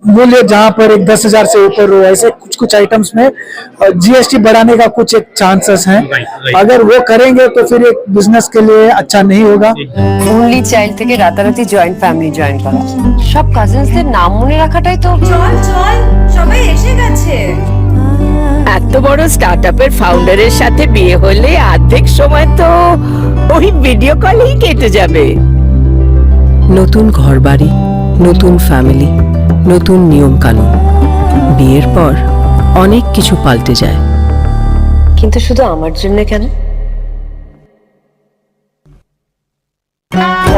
मूल्य जहाँ पर एक 10,000 से ऊपर हो, ऐसे कुछ कुछ आइटम्स में जीएसटी बढ़ाने का कुछ एक चांसेस हैं। अगर वो करेंगे तो फिर एक बिजनेस के लिए अच्छा नहीं होगा। ओनली चाइल्ड থেকে রাতারাতি জয়েন্ট ফ্যামিলি জয়েন করা, সব কাজিনসদের নাম মনে রাখাটাই তো। চল চল সবাই এসে গেছে। এত বড় স্টার্টআপের ফাউন্ডারের সাথে বিয়ে হলে অর্ধেক সময় তো ওই ভিডিও কলেই কেটে যাবে। নতুন ঘরবাড়ি, নতুন ফ্যামিলি, নতুন নিয়ম কানুন, বিয়ের পর অনেক কিছু পাল্টে যায়। কিন্তু শুধু আমার জন্য কেন?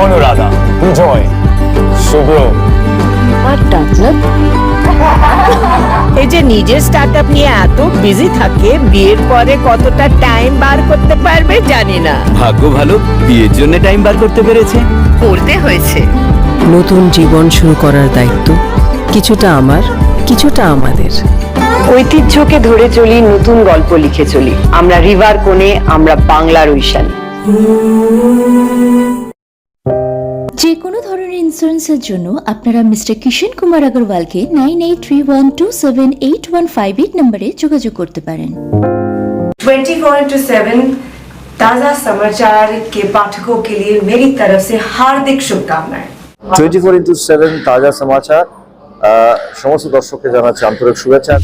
অনুরাধা, বিজয়, শুভ্র আর ডাক্তার এই যে নিজের স্টার্টআপ নিয়ে এত বিজি থাকে, বিয়ের পরে কতটা টাইম বার করতে পারবে জানি না। ভাগ্য ভালো, বিয়ের জন্য টাইম বার করতে পেরেছে। করতে হয়েছে। নতুন জীবন শুরু করার দায়িত্ব কিছুটা আমার, কিছুটা আমাদের। ঐতিহ্যকে ধরে চলি, নতুন গল্প লিখে চলি। আমরা রিভার কোণে, আমরা বাংলার ঐশানী। যে কোনো ধরনের ইন্স্যুরেন্সের জন্য আপনারা মিস্টার কিষণ কুমার अग्रवाल के 9831278158 নম্বরে যোগাযোগ করতে পারেন। 24/7 ताजा समाचार के पाठकों के लिए मेरी तरफ से हार्दिक शुभकामनाएं। 24/7 তাজা সমাচার সমস্ত দর্শককে জানাচ্ছি আন্তরিক শুভেচ্ছা।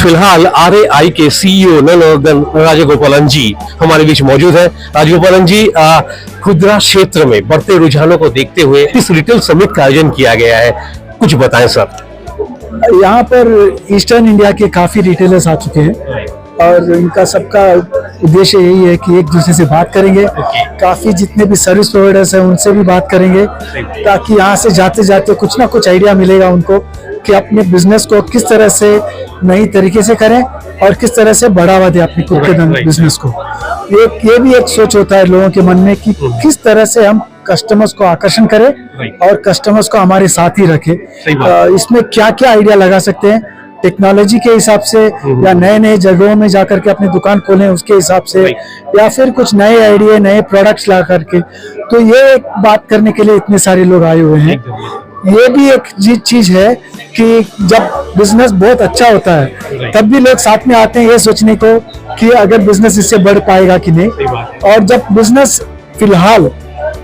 फिलहाल RAI के CEO राजगोपालन जी हमारे बीच मौजूद है। राजगोपालन जी, खुदरा क्षेत्र में बढ़ते रुझानों को देखते हुए इस रिटेल समिट का आयोजन किया गया है, कुछ बताएं सर। यहाँ पर ईस्टर्न इंडिया के काफी रिटेलर्स आ चुके हैं और इनका सबका उद्देश्य यही है कि एक दूसरे से बात करेंगे। काफी जितने भी सर्विस प्रोवाइडर्स हैं उनसे भी बात करेंगे, ताकि यहाँ से जाते जाते कुछ ना कुछ आइडिया मिलेगा उनको कि अपने बिजनेस को किस तरह से नई तरीके से करें और किस तरह से बढ़ावा दें अपने खुद के बिजनेस को। ये भी एक सोच होता है लोगों के मन में कि किस तरह से हम कस्टमर्स को आकर्षण करें और कस्टमर्स को हमारे साथ ही रखें। इसमें क्या क्या आइडिया लगा सकते हैं टेक्नोलॉजी के हिसाब से, या नए नए जगहों में जाकर के अपनी दुकान खोलें उसके हिसाब से, या फिर कुछ नए आइडिया नए प्रोडक्ट्स ला करके। तो ये एक बात करने के लिए इतने सारे लोग आए हुए हैं। ये भी एक चीज है कि जब बिजनेस बहुत अच्छा होता है तब भी लोग साथ में आते हैं ये सोचने को कि अगर बिजनेस इससे बढ़ पाएगा कि नहीं। और जब बिजनेस फिलहाल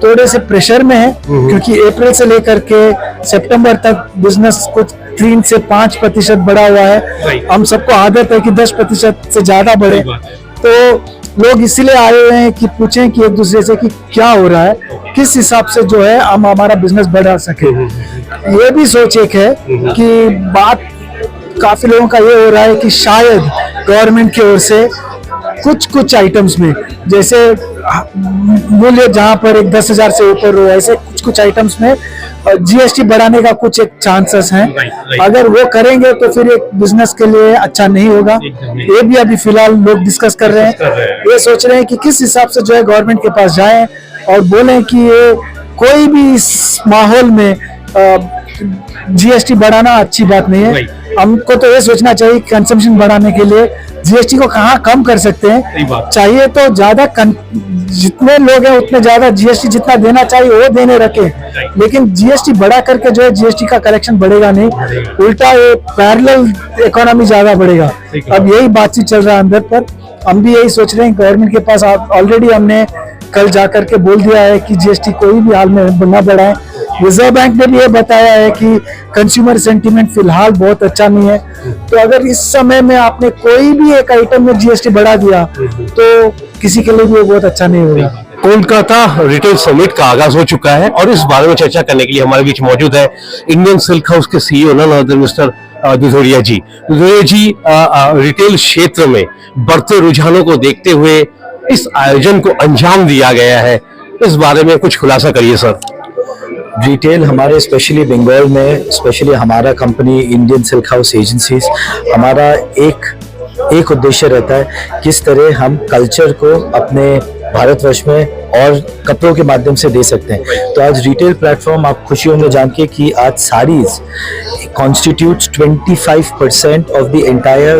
थोड़े से प्रेशर में है, क्योंकि अप्रैल से लेकर के सितंबर तक बिजनेस कुछ 3 से 5% बढ़ा हुआ है। हम सबको आदत है कि 10% से ज्यादा बढ़े, तो लोग इसीलिए आए हुए हैं कि पूछें कि एक दूसरे से कि क्या हो रहा है, किस हिसाब से जो है हम हमारा बिजनेस बढ़ा सके। ये भी सोच एक है कि बात काफी लोगों का ये हो रहा है कि शायद गवर्नमेंट की ओर से कुछ आइटम्स में, जैसे मूल्य जहाँ पर एक 10,000 से ऊपर हो, ऐसे कुछ आइटम्स में जीएसटी बढ़ाने का कुछ एक चांसेस हैं। अगर वो करेंगे तो फिर एक बिजनेस के लिए अच्छा नहीं होगा। ये भी अभी फिलहाल लोग डिस्कस कर रहे हैं। ये सोच रहे हैं कि किस हिसाब से जो है गवर्नमेंट के पास जाएं और बोलें कि ये कोई भी इस माहौल में जीएसटी बढ़ाना अच्छी बात नहीं है। हमको तो ये सोचना चाहिए कंजम्पशन बढ़ाने के लिए जीएसटी को कहाँ कम कर सकते हैं। चाहिए तो ज्यादा जितने लोग हैं उतने ज्यादा जीएसटी जितना देना चाहिए वो देने रखें, लेकिन जीएसटी बढ़ा करके जो है जीएसटी का कलेक्शन बढ़ेगा नहीं, उल्टा ये पैरेलल इकोनॉमी ज्यादा बढ़ेगा। अब यही बातचीत चल रहा है अंदर पर। हम भी यही सोच रहे हैं गवर्नमेंट के पास ऑलरेडी हमने कल जाकर के बोल दिया है कि जीएसटी कोई भी हाल में न बढ़ाएं। रिजर्व बैंक ने भी ये बताया है कि कंज्यूमर सेंटीमेंट फिलहाल बहुत अच्छा नहीं है। तो अगर इस समय में आपने कोई भी एक आइटम में जीएसटी बढ़ा दिया तो किसी के लिए भी वो बहुत अच्छा नहीं होगा। कोलकाता रिटेल समिट का आगाज हो चुका है और इस बारे में चर्चा करने के लिए हमारे बीच मौजूद है इंडियन सिल्क हाउस के CEO none other mister Dudhoria ji. Dudhoria ji, retail क्षेत्र में बढ़ते रुझानों को देखते हुए इस आयोजन को अंजाम दिया गया है, इस बारे में कुछ खुलासा करिए सर। रिटेल हमारे स्पेशली बंगाल में, स्पेशली हमारा company Indian silk house agencies, हमारा एक उद्देश्य रहता है किस तरह हम कल्चर को अपने भारतवर्ष में और कपड़ों के माध्यम से दे सकते हैं। तो आज रिटेल प्लेटफॉर्म, आप खुशी होंगे जान के कि आज saris constitutes 25% of the entire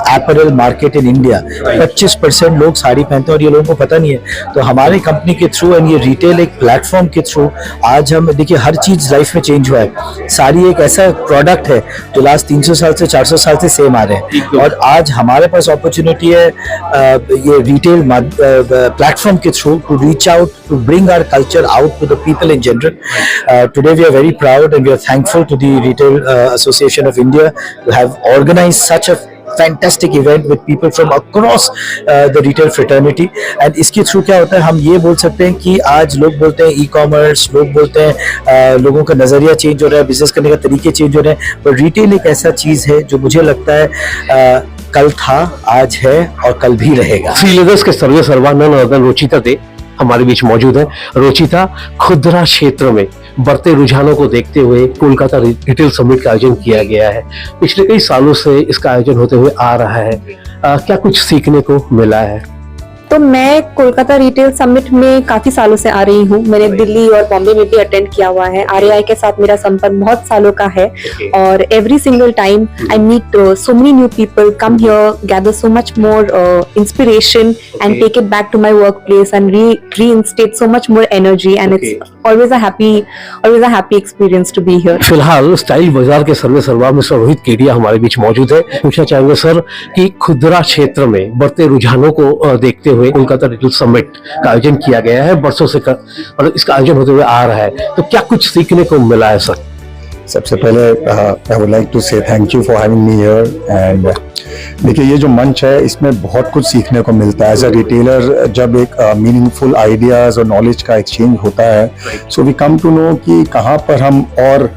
apparel market in India. 25% लोग साड़ी पहनते हैं और ये लोगों को पता नहीं है। तो हमारी कंपनी के थ्रू एंड ये रिटेल एक प्लेटफॉर्म के थ्रू आज हम देखिए हर चीज लाइफ में चेंज हुआ है। साड़ी एक ऐसा प्रोडक्ट है जो लास्ट 300 साल से 400 साल से सेम आ रहे हैं और आज हमारे पास अपॉर्चुनिटी है ये रिटेल प्लेटफॉर्म के through to reach out to bring our culture out to the people in general. Today we are very proud and we are thankful to the Retail Association of India to have organized such a fantastic event with people from across the retail fraternity. And इसके through क्या होता है, हम ये बोल सकते हैं कि आज लोग बोलते हैं ई-कॉमर्स, लोग बोलते हैं लोगों का नजरिया चेंज हो रहा है, बिजनेस करने का तरीके चेंज हो रहे हैं, पर रिटेल एक ऐसा चीज है जो मुझे लगता है कल था, आज है और कल भी रहेगा। श्रीलेदर्स के सर्वे सर्वानंद अदर रोचिता थे हमारे बीच मौजूद है। रोचिता, खुदरा क्षेत्र में बढ़ते रुझानों को देखते हुए कोलकाता रिटेल समिट का आयोजन किया गया है। पिछले कई सालों से इसका आयोजन होते हुए आ रहा है, क्या कुछ सीखने को मिला है? तो मैं कोलकाता रिटेल समिट में काफी सालों से आ रही हूँ। मैंने दिल्ली और बॉम्बे में भी अटेंड किया हुआ है। RAI के साथ मेरा संपर्क बहुत सालों का है और every single time I meet so many new people, come here, gather so much more inspiration and take it back to my work place and reinstate so much more energy and it's always a happy experience to be here. फिलहाल style बाजार के सर्वे सर्वा में रोहित केडिया हमारे बीच मौजूद है। पूछना चाहेंगे सर कि खुदरा क्षेत्र में बढ़ते रुझानों को देखते हुए कोलकाता रिटेल समिट का आयोजन किया गया है, बरसों से और इसका आयोजन होते हुए आ रहा है, तो क्या कुछ सीखने को मिला है सर? सबसे पहले आई वुड लाइक टू से thank you for having me here. And देखिए ये जो मंच है इसमें बहुत कुछ सीखने को मिलता है। एज अ रिटेलर जब एक मीनिंगफुल आइडियाज और नॉलेज का एक्सचेंज होता है, so we come to know कि कहाँ पर हम और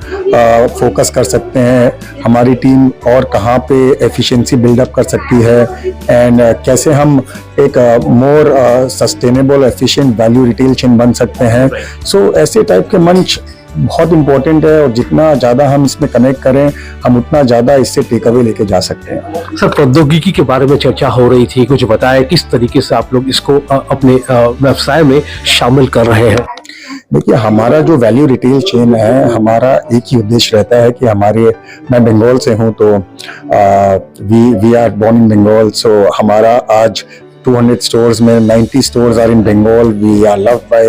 फोकस कर सकते हैं, हमारी टीम और कहाँ पे एफिशिएंसी बिल्डअप कर सकती है एंड कैसे हम एक more sustainable efficient value retail chain बन सकते हैं। सो ऐसे टाइप के मंच बहुत इंपॉर्टेंट है और जितना ज़्यादा हम इसमें कनेक्ट करें हम उतना ज़्यादा इससे टेक अवे लेके जा सकते हैं। सर, प्रौद्योगिकी के बारे में चर्चा हो रही थी, कुछ बताएं किस तरीके से आप लोग इसको अपने व्यवसाय में शामिल कर रहे हैं? देखिए हमारा जो वैल्यू रिटेल चेन है, हमारा एक ही उद्देश्य रहता है कि मैं बंगाल से हूँ तो we are born in Bengal. So हमारा आज 200 स्टोर्स में 90 stores are in Bengal. We are loved by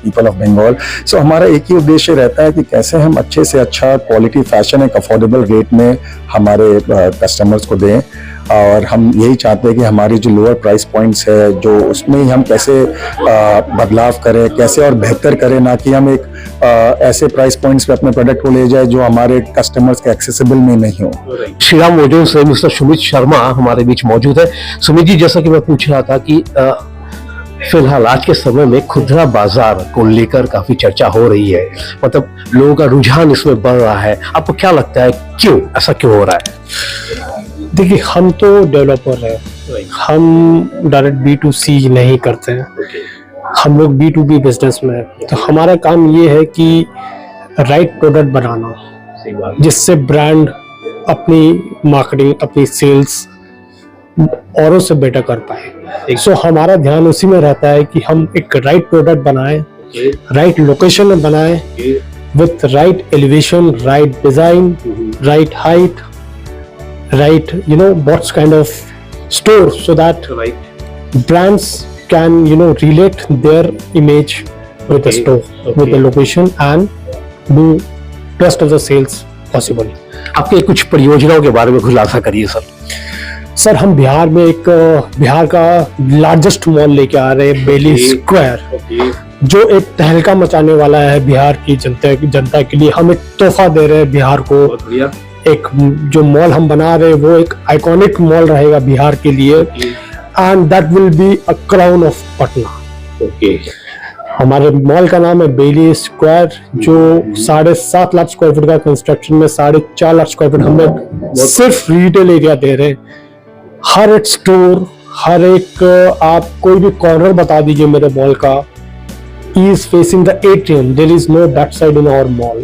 people of Bengal. So हमारा एक ही उद्देश्य रहता है कि कैसे हम अच्छे से अच्छा क्वालिटी फैशन एक अफोर्डेबल रेट में हमारे कस्टमर्स को दें और हम यही चाहते हैं कि हमारी जो लोअर प्राइस पॉइंट्स है जो उसमें ही हम कैसे बदलाव करें, कैसे और बेहतर करें, ना कि हम एक ऐसे प्राइस पॉइंट्स पे अपने प्रोडक्ट को ले जाए जो हमारे कस्टमर्स के एक्सेसिबल में नहीं हो। श्रीराम मोजोन से मिस्टर सुमित शर्मा हमारे बीच मौजूद है। सुमित जी, जैसा कि मैं पूछ रहा था कि फिलहाल आज के समय में खुदरा बाजार को लेकर काफी चर्चा हो रही है, मतलब लोगों का रुझान इसमें बढ़ रहा है, आपको क्या लगता है क्यों ऐसा क्यों हो रहा है? देखिए हम तो डेवलपर हैं, हम डायरेक्ट B2C नहीं करते हैं, हम लोग B2B बिजनेस में हैं। तो हमारा काम ये है कि राइट प्रोडक्ट बनाना जिससे ब्रांड अपनी मार्केटिंग, अपनी सेल्स औरों से बेटर कर पाए। सो हमारा ध्यान उसी में रहता है कि हम एक राइट प्रोडक्ट बनाएं, राइट लोकेशन में बनाएं, with right elevation, right design, right height, right what kind of store so that brands can relate their image with the store, with the location and do rest of the sales possible. आपके कुछ परियोजनाओं के बारे में खुलासा करिए sir. Sir हम बिहार का लार्जेस्ट मॉल लेके आ रहे हैं, बेली स्क्वायर, जो एक तहलका मचाने वाला है बिहार की जनता के लिए। हम एक तोहफा दे रहे हैं बिहार को। एक जो मॉल हम बना रहे हैं वो एक आइकॉनिक मॉल रहेगा बिहार के लिए and that will be a crown of Patna. हमारे मॉल का नाम है बेली स्क्वायर, जो 7.5 लाख स्क्वायर फीट का कंस्ट्रक्शन में 4.5 लाख स्क्वायर फीट हम लोग सिर्फ रिटेल एरिया दे रहे हैं। हर एक स्टोर, हर एक आप कोई भी कॉर्नर बता दीजिए मेरे मॉल का, is facing the atrium, there is no back side in our mall।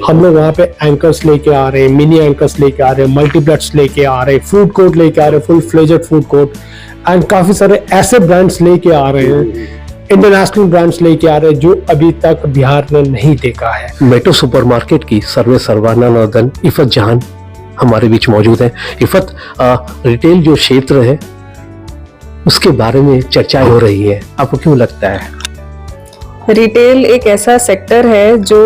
हम लोग वहाँ पे एंकर्स लेके आ रहे हैं, मिनी एंकर्स लेके आ रहे हैं, मल्टीप्लेक्स लेके आ रहे हैं, फूड कोर्ट लेके आ रहे हैं, full fledged food court, and काफी सारे ऐसे ब्रांड्स लेके आ रहे हैं, इंटरनेशनल ब्रांड्स लेके आ रहे हैं जो अभी तक बिहार ने नहीं देखा है। मेट्रो सुपरमार्केट की सर्वे सर्वाना नौदन इफत जहान हमारे बीच मौजूद है। इफत, रिटेल जो क्षेत्र है उसके बारे में चर्चाएं हो रही है, आपको क्यों लगता है? रिटेल एक ऐसा सेक्टर है जो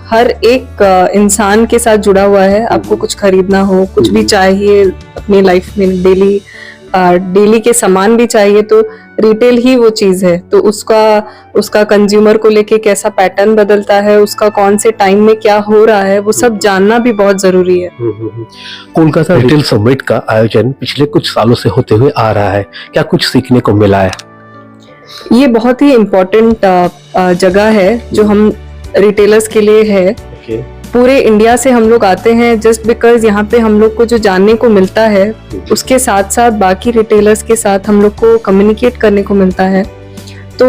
हर एक इंसान के साथ जुड़ा हुआ है। आपको कुछ खरीदना हो, कुछ भी चाहिए अपनी लाइफ में, डेली के सामान भी चाहिए, तो रिटेल ही वो चीज है। तो उसका कंज्यूमर को लेके कैसा पैटर्न बदलता है, उसका कौन से टाइम में क्या हो रहा है, वो सब जानना भी बहुत जरूरी है। कोलकाता रिटेल समिट का आयोजन पिछले कुछ सालों से होते हुए आ रहा है, क्या कुछ सीखने को मिला है? ये बहुत ही इम्पोर्टेंट जगह है जो हम रिटेलर्स के लिए है। पूरे इंडिया से हम लोग आते हैं जस्ट बिकॉज यहाँ पे हम लोग को जो जानने को मिलता है, उसके साथ साथ बाकी रिटेलर्स के साथ हम लोग को कम्युनिकेट करने को मिलता है, तो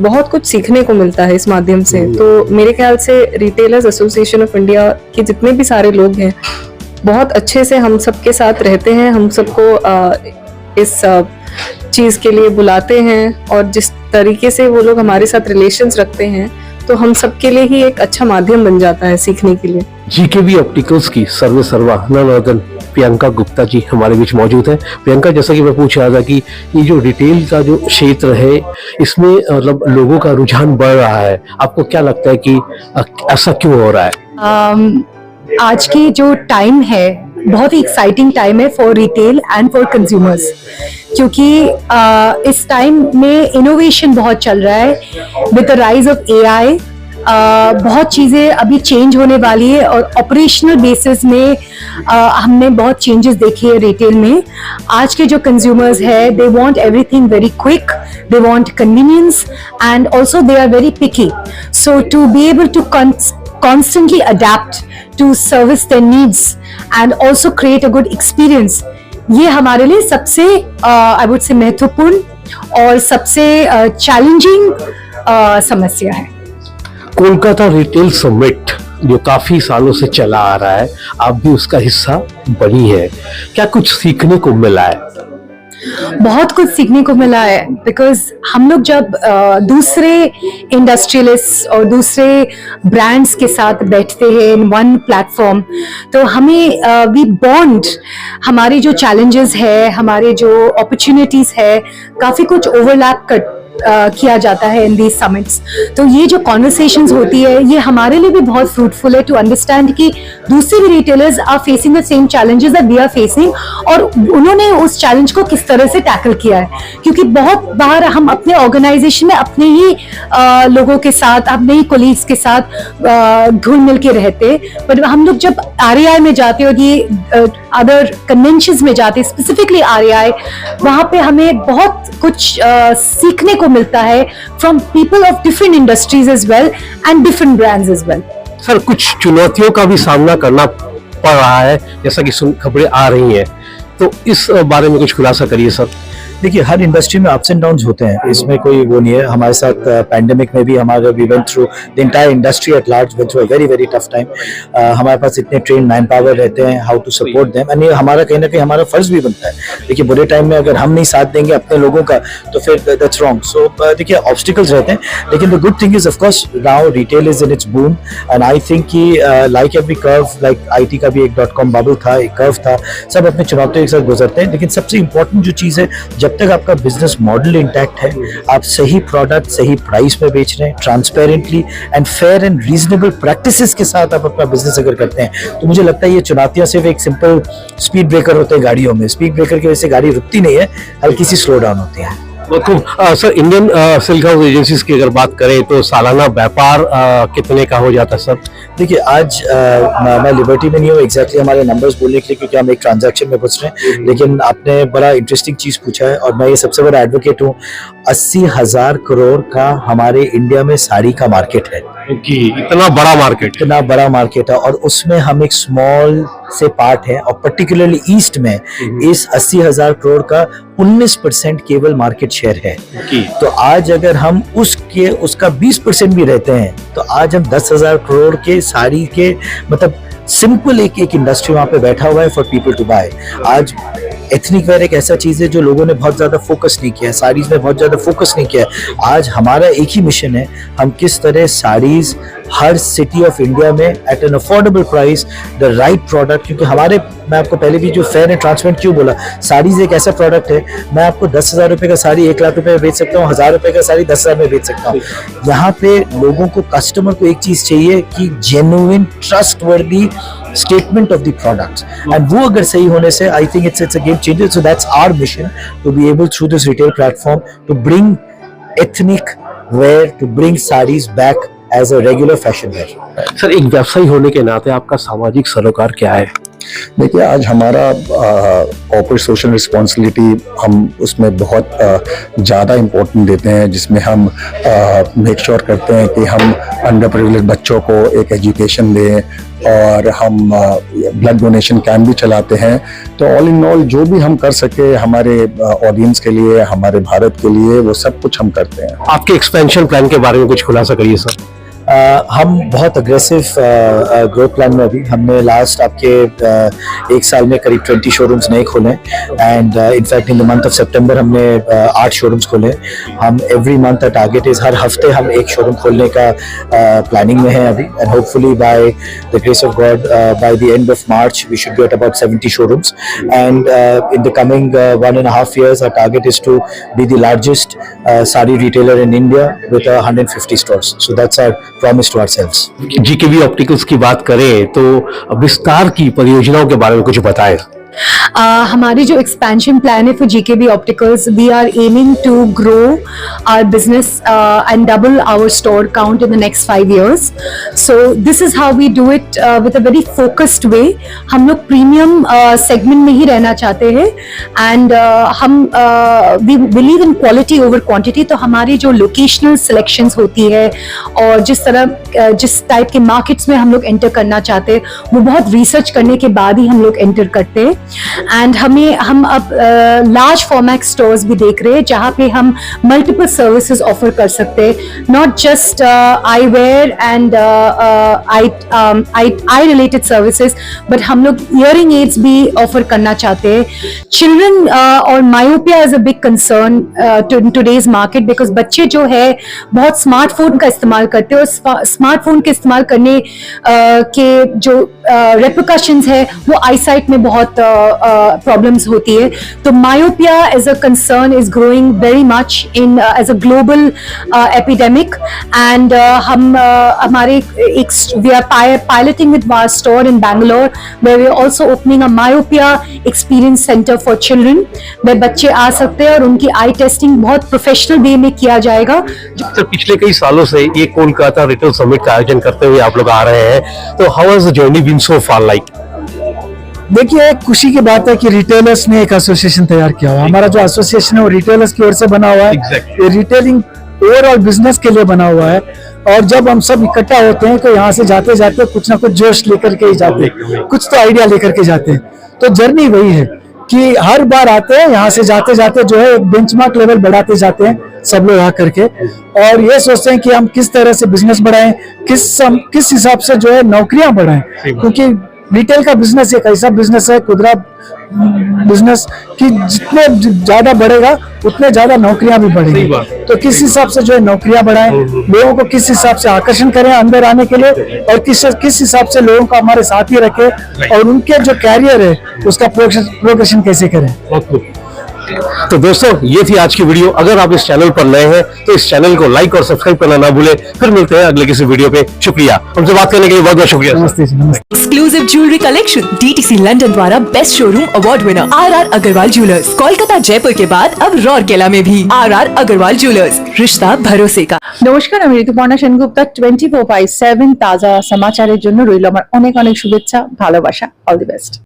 बहुत कुछ सीखने को मिलता है इस माध्यम से। तो मेरे ख्याल से रिटेलर्स एसोसिएशन ऑफ इंडिया के जितने भी सारे लोग हैं बहुत अच्छे से हम सबके साथ रहते हैं, हम सबको इस चीज के लिए बुलाते हैं, और जिस तरीके से वो लोग हमारे साथ रिलेशंस रखते हैं तो हम सबके लिए ही एक अच्छा माध्यम बन जाता है सीखने के लिए। जीकेबी ऑप्टिकल्स की सर्वे सर्वा नौदन प्रियंका गुप्ता जी हमारे बीच मौजूद है। प्रियंका, जैसा कि मैं पूछ रहा था कि ये जो रिटेल का जो क्षेत्र है इसमें मतलब लोगों का रुझान बढ़ रहा है, आपको क्या लगता है कि ऐसा क्यों हो रहा है? आज की जो टाइम है बहुत ही एक्साइटिंग टाइम है for retail and for consumers, क्योंकि इस टाइम में इनोवेशन बहुत चल रहा है with the rise of AI. बहुत चीज़ें अभी चेंज होने वाली है और ऑपरेशनल बेसिस में हमने बहुत चेंजेस देखे हैं रिटेल में। आज के जो कंज्यूमर्स है they want everything very quick, they want convenience and also they are very picky, so to be able to constantly adapt to service their needs and also create a good experience, ये हमारे लिए सबसे I would say महत्वपूर्ण और सबसे challenging समस्या है। Kolkata retail summit जो काफी सालों से चला आ रहा है, आप भी उसका हिस्सा बनी है, क्या कुछ सीखने को मिला है? बहुत कुछ सीखने को मिला है, बिकॉज हम लोग जब दूसरे इंडस्ट्रियलिस्ट और दूसरे ब्रांड्स के साथ बैठते हैं इन वन प्लेटफॉर्म, तो हमें वी बॉन्ड, हमारे जो चैलेंजेस है, हमारे जो अपॉर्चुनिटीज है, काफी कुछ ओवरलैप किया जाता है इन दीज समिट्स। तो ये जो कॉन्वर्सेशंस होती है ये हमारे लिए भी बहुत फ्रूटफुल है टू अंडरस्टैंड कि दूसरे भी retailers are facing the same challenges that we are facing, और उन्होंने उस चैलेंज को किस तरह से टैकल किया है। क्योंकि बहुत बार हम अपने ऑर्गेनाइजेशन में अपने ही लोगों के साथ, अपने ही कोलीग्स के साथ घुल मिल के रहते, पर हम लोग जब RAI में जाते और ये अदर कन्वेंशंस में जाते, स्पेसिफिकली RAI, वहाँ पे हमें बहुत कुछ सीखने को मिलता है from people of different industries as well and different brands as well. Sir, कुछ चुनौतियों का भी सामना करना पड़ रहा है जैसा कि खबरें आ रही हैं, तो इस बारे में कुछ खुलासा करिए सर। देखिए, हर इंडस्ट्री में अप्स एंड डाउन्स होते हैं, इसमें कोई वो नहीं है। हमारे साथ पैंडेमिक में भी हमारे we went through the entire industry at large went through a very very tough time. हमारे पास इतने ट्रेन मैन पावर रहते हैं, how to support them, and ये हमारा कहीं ना कहीं हमारा फर्ज भी बनता है। देखिए, बुरे टाइम में अगर हम नहीं साथ देंगे अपने लोगों का तो फिर दैट्स रॉन्ग। सो देखिए, ऑब्स्टिकल्स रहते हैं, लेकिन the good thing is of course now retail is in its boom, and I think कि like every curve, like IT का भी एक .com बबल था, एक कर्व था, सब अपने चुनौतियों के साथ गुजरते हैं। लेकिन सबसे इंपॉर्टेंट जो चीज़ है, जब तक आपका बिजनेस मॉडल इंटैक्ट है, आप सही प्रोडक्ट सही प्राइस में बेच रहे हैं, transparently and fair and reasonable practices के साथ आप अपना बिजनेस अगर करते हैं, तो मुझे लगता है ये चुनौतियां सिर्फ एक सिंपल स्पीड ब्रेकर होते हैं गाड़ियों में। स्पीड ब्रेकर की वजह से गाड़ी रुकती नहीं है, हल्की सी स्लो डाउन होती है। बहुत खूब। Sir, Indian silk house agencies की अगर बात करें तो सालाना व्यापार कितने का हो जाता है सर? देखिए, आज मैं लिबर्टी में नहीं हूँ एग्जैक्टली हमारे नंबर्स बोलने के लिए, क्योंकि हम एक ट्रांजैक्शन में घुस रहे हैं, लेकिन आपने बड़ा इंटरेस्टिंग चीज पूछा है और मैं ये सबसे बड़ा एडवोकेट हूँ। 80,000 करोड़ का हमारे इंडिया में साड़ी का मार्केट है। इतना बड़ा मार्केट, इतना बड़ा मार्केट है, और उसमें हम एक स्मॉल से पार्ट है, और पर्टिकुलरली ईस्ट में इस 80,000 करोड़ का 19% केवल मार्केट शेयर है। तो आज अगर हम उसका 20% भी रहते हैं तो आज हम 10,000 करोड़ के साड़ी के मतलब सिंपल एक इंडस्ट्री वहां पे बैठा हुआ है फॉर पीपल टू बाय। आज एथनिक वेयर एक ऐसा चीज है जो लोगों ने बहुत ज्यादा फोकस नहीं किया है, साड़ीज में बहुत ज्यादा फोकस नहीं किया है। आज हमारा एक ही मिशन है, हम किस तरह साड़ीज हर सिटी ऑफ इंडिया में at an affordable price the right product, क्योंकि मैं आपको पहले भी जो फेयर एंड ट्रांसपेरेंट क्यों बोला, साड़ीज एक ऐसा प्रोडक्ट है, मैं आपको 10,000 रुपए का साड़ी 1 लाख रुपए में बेच सकता हूँ, 1,000 रुपए का साड़ी 10,000 में बेच सकता हूँ। यहाँ पे लोगों को, कस्टमर को एक चीज चाहिए कि जेन्युइन ट्रस्ट वर्दी statement of the products, and वो अगर सही होने से I think it's a game changer. So that's our mission, to be able through this retail platform to bring ethnic wear, to bring sarees back as a regular fashion wear. Sir, एक व्यवसायी होने के नाते आपका सामाजिक सरोकार क्या है? देखिए, आज हमारा कॉर्पोरेट सोशल रिस्पॉन्सिबिलिटी हम उसमें बहुत ज़्यादा इम्पोर्टेंट देते हैं, जिसमें हम मेक श्योर करते हैं कि हम अंडर प्रिविलेज बच्चों को एक एजुकेशन दें, और हम ब्लड डोनेशन कैंप भी चलाते हैं। तो ऑल इन ऑल जो भी हम कर सके हमारे ऑडियंस के लिए, हमारे भारत के लिए, वो सब कुछ हम करते हैं। आपके एक्सपेंशन प्लान के बारे में कुछ खुलासा करिए सर। हम बहुत अग्रेसिव ग्रोथ प्लान में, अभी हमने लास्ट आपके 1 साल में करीब 20 शोरूम्स नए खोले, and in fact in the month of September हमने 8 शोरूम्स खोले। हम एवरी मंथ का टारगेट इज हर हफ्ते हम एक शोरूम खोलने का प्लानिंग में है अभी, and hopefully by the grace of God by the end of March we should be at about 70 showrooms, and in the coming 1.5 years our target is to be the largest sari retailer in India with 150 stores. So that's our promise to ourselves. GKB opticals की बात करें तो विस्तार की परियोजनाओं के बारे में कुछ बताएं। हमारी जो एक्सपेंशन प्लान है for GKB opticals, we are aiming to grow our business and double our store count in the next 5 years. So this is how we do it with a very focused way. हम लोग premium segment में ही रहना चाहते हैं, and हम we believe in quality over quantity. तो हमारी जो लोकेशनल सिलेक्शंस होती है और जिस टाइप के मार्केट्स में हम लोग एंटर करना चाहते हैं, वो बहुत रिसर्च करने के बाद ही हम लोग एंटर करते हैं। एंड हम अब लार्ज फॉर्मेट स्टोर्स भी देख रहे हैं, जहाँ पे हम मल्टीपल सर्विसेज ऑफर कर सकते हैं, not just eyewear and eye related services, but हम लोग इयरिंग एड्स भी ऑफर करना चाहते हैं। चिल्ड्रन और myopia is a big concern in today's market, because बच्चे जो है बहुत स्मार्टफोन का इस्तेमाल करते हैं, और स्मार्टफोन के इस्तेमाल करने के जो रेपरकशंस है वो आईसाइट में बहुत प्रॉब्लम्स होती है। तो myopia as a concern is growing very much in as a global epidemic, and हमारे we are piloting with our store in Bangalore, where we are also opening a myopia experience center for children, where बच्चे आ सकते हैं और उनकी आई testing बहुत professional way में किया जाएगा। तो पिछले कई सालों से ये कोलकाता रिटेल समिट का आयोजन करते हुए आप लोग आ रहे हैं, तो how has the journey been so far like? देखिए, खुशी की बात है कि रिटेलर्स ने एक एसोसिएशन तैयार किया हुआ। हमारा जो एसोसिएशन है वो रिटेलर्स की ओर से बना हुआ है, ये रिटेलिंग ओवरऑल बिजनेस के लिए बना हुआ है। और जब हम सब इकट्ठा होते हैं तो यहाँ से जाते जाते कुछ ना कुछ जोश लेकर के ही जाते हैं, कुछ तो आइडिया लेकर के जाते हैं। तो जर्नी वही है कि हर बार आते हैं, यहाँ से जाते जाते जो है एक बेंचमार्क लेवल बढ़ाते जाते हैं सब लोग आ करके, और ये सोचते हैं कि हम किस तरह से बिजनेस बढ़ाएं, किस हिसाब से जो है नौकरियां बढ़ाएं, क्योंकि रिटेल का बिजनेस एक ऐसा बिजनेस है, खुदरा बिजनेस, कि जितने ज्यादा बढ़ेगा उतने ज्यादा नौकरियां भी बढ़ेंगी। तो किस हिसाब से जो है नौकरियां बढ़ाएं, लोगों को किस हिसाब से आकर्षण करें अंदर आने के लिए, और किस हिसाब से लोगों को हमारे साथ ही रखें, और उनके जो कैरियर है उसका प्रोग्रेशन कैसे करें। तो दोस्तों ये थी आज की वीडियो। अगर आप इस चैनल पर नए हैं तो इस चैनल को लाइक और सब्सक्राइब करना ना भूलें। फिर मिलते हैं अगले किसी वीडियो पे। शुक्रिया, हमसे बात करने के लिए बहुत बहुत शुक्रिया। नमस्ते जी, नमस्ते। Exclusive jewellery collection DTC London द्वारा best showroom award winner RR Agarwal jewellers, Kolkata Jaipur के बाद अब रौरकेला में भी आरआर अग्रवाल ज्वेलर्स, रिश्ता भरोसे का। নমস্কার, আমি ঋতুপর্ণা সেনগুপ্তা। 24/7 তাজা সমাচারের জন্য রইল আমার অনেক অনেক শুভেচ্ছা, ভালোবাসা। All the best.